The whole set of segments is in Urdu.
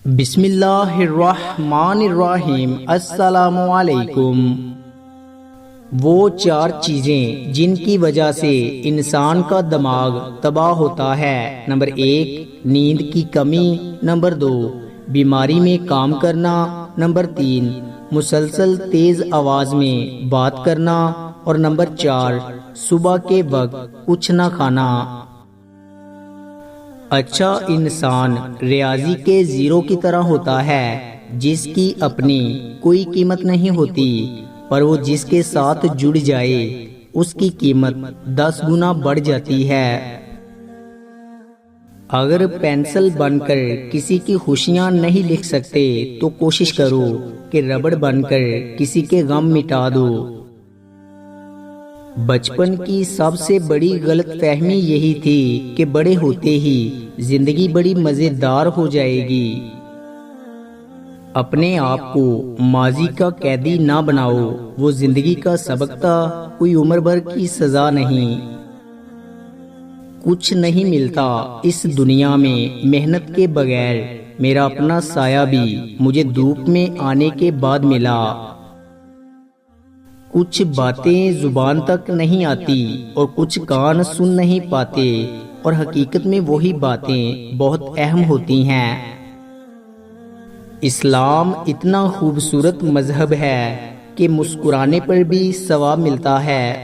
بسم اللہ الرحمن الرحیم۔ السلام علیکم۔ وہ چار چیزیں جن کی وجہ سے انسان کا دماغ تباہ ہوتا ہے۔ نمبر 1، نیند کی کمی۔ نمبر 2، بیماری میں کام کرنا۔ نمبر 3، مسلسل تیز آواز میں بات کرنا۔ اور نمبر 4، صبح کے وقت کچھ نہ کھانا۔ اچھا انسان ریاضی کے زیرو کی طرح ہوتا ہے جس کی اپنی کوئی قیمت نہیں ہوتی، پر وہ جس کے ساتھ جڑ جائے اس کی قیمت 10 گنا بڑھ جاتی ہے۔ اگر پینسل بن کر کسی کی خوشیاں نہیں لکھ سکتے تو کوشش کرو کہ ربڑ بن کر کسی کے غم مٹا دو۔ بچپن کی سب سے بڑی غلط فہمی یہی تھی کہ بڑے ہوتے ہی زندگی بڑی مزیدار ہو جائے گی۔ اپنے آپ کو ماضی کا قیدی نہ بناؤ، وہ زندگی کا سبق تھا، کوئی عمر بھر کی سزا نہیں۔ کچھ نہیں ملتا اس دنیا میں محنت کے بغیر، میرا اپنا سایہ بھی مجھے دھوپ میں آنے کے بعد ملا۔ کچھ باتیں زبان تک نہیں آتی اور کچھ کان سن نہیں پاتے، اور حقیقت میں وہی باتیں بہت اہم ہوتی ہیں۔ اسلام اتنا خوبصورت مذہب ہے کہ مسکرانے پر بھی ثواب ملتا ہے۔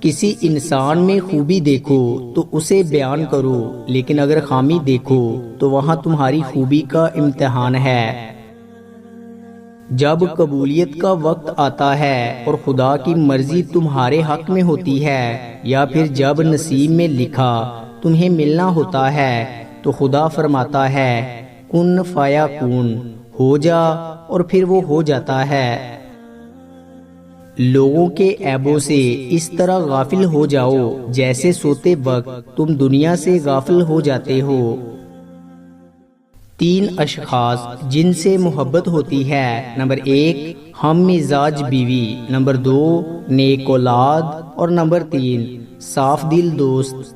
کسی انسان میں خوبی دیکھو تو اسے بیان کرو، لیکن اگر خامی دیکھو تو وہاں تمہاری خوبی کا امتحان ہے۔ جب قبولیت کا وقت آتا ہے اور خدا کی مرضی تمہارے حق میں ہوتی ہے، یا پھر جب نصیب میں لکھا تمہیں ملنا ہوتا ہے، تو خدا فرماتا ہے کن فایا کون، ہو جا، اور پھر وہ ہو جاتا ہے۔ لوگوں کے عیبوں سے اس طرح غافل ہو جاؤ جیسے سوتے وقت تم دنیا سے غافل ہو جاتے ہو۔ 3 اشخاص جن سے محبت ہوتی ہے۔ نمبر 1، ہم مزاج بیوی۔ نمبر 2، نیک اولاد۔ اور نمبر 3، صاف دل دوست۔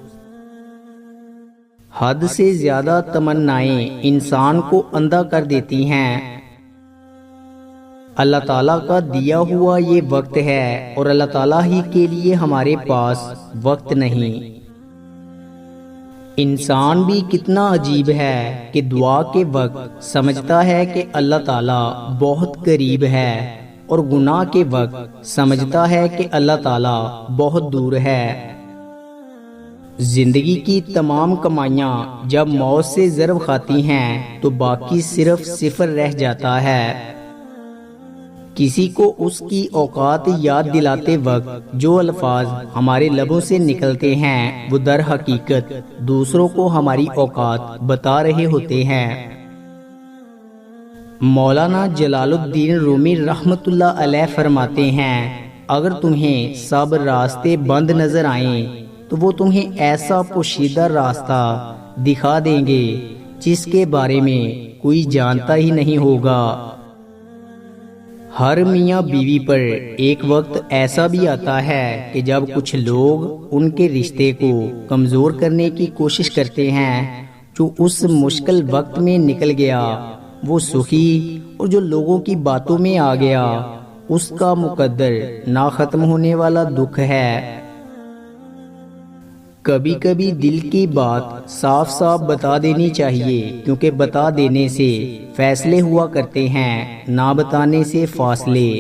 حد سے زیادہ تمنائیں انسان کو اندھا کر دیتی ہیں۔ اللہ تعالیٰ کا دیا ہوا یہ وقت ہے، اور اللہ تعالیٰ ہی کے لیے ہمارے پاس وقت نہیں۔ انسان بھی کتنا عجیب ہے کہ دعا کے وقت سمجھتا ہے کہ اللہ تعالیٰ بہت قریب ہے، اور گناہ کے وقت سمجھتا ہے کہ اللہ تعالیٰ بہت دور ہے۔ زندگی کی تمام کمائیاں جب موت سے ضرب کھاتی ہیں تو باقی صرف صفر رہ جاتا ہے۔ کسی کو اس کی اوقات یاد دلاتے وقت جو الفاظ ہمارے لبوں سے نکلتے ہیں وہ در حقیقت دوسروں کو ہماری اوقات بتا رہے ہوتے ہیں۔ مولانا جلال الدین رومی رحمۃ اللہ علیہ فرماتے ہیں، اگر تمہیں سب راستے بند نظر آئیں تو وہ تمہیں ایسا پوشیدہ راستہ دکھا دیں گے جس کے بارے میں کوئی جانتا ہی نہیں ہوگا۔ ہر میاں بیوی پر ایک وقت ایسا بھی آتا ہے کہ جب کچھ لوگ ان کے رشتے کو کمزور کرنے کی کوشش کرتے ہیں۔ جو اس مشکل وقت میں نکل گیا وہ سخی، اور جو لوگوں کی باتوں میں آ گیا اس کا مقدر نہ ختم ہونے والا دکھ ہے۔ کبھی کبھی دل کی بات صاف صاف بتا دینی چاہیے، کیونکہ بتا دینے سے فیصلے ہوا کرتے ہیں، نہ بتانے سے فاصلے۔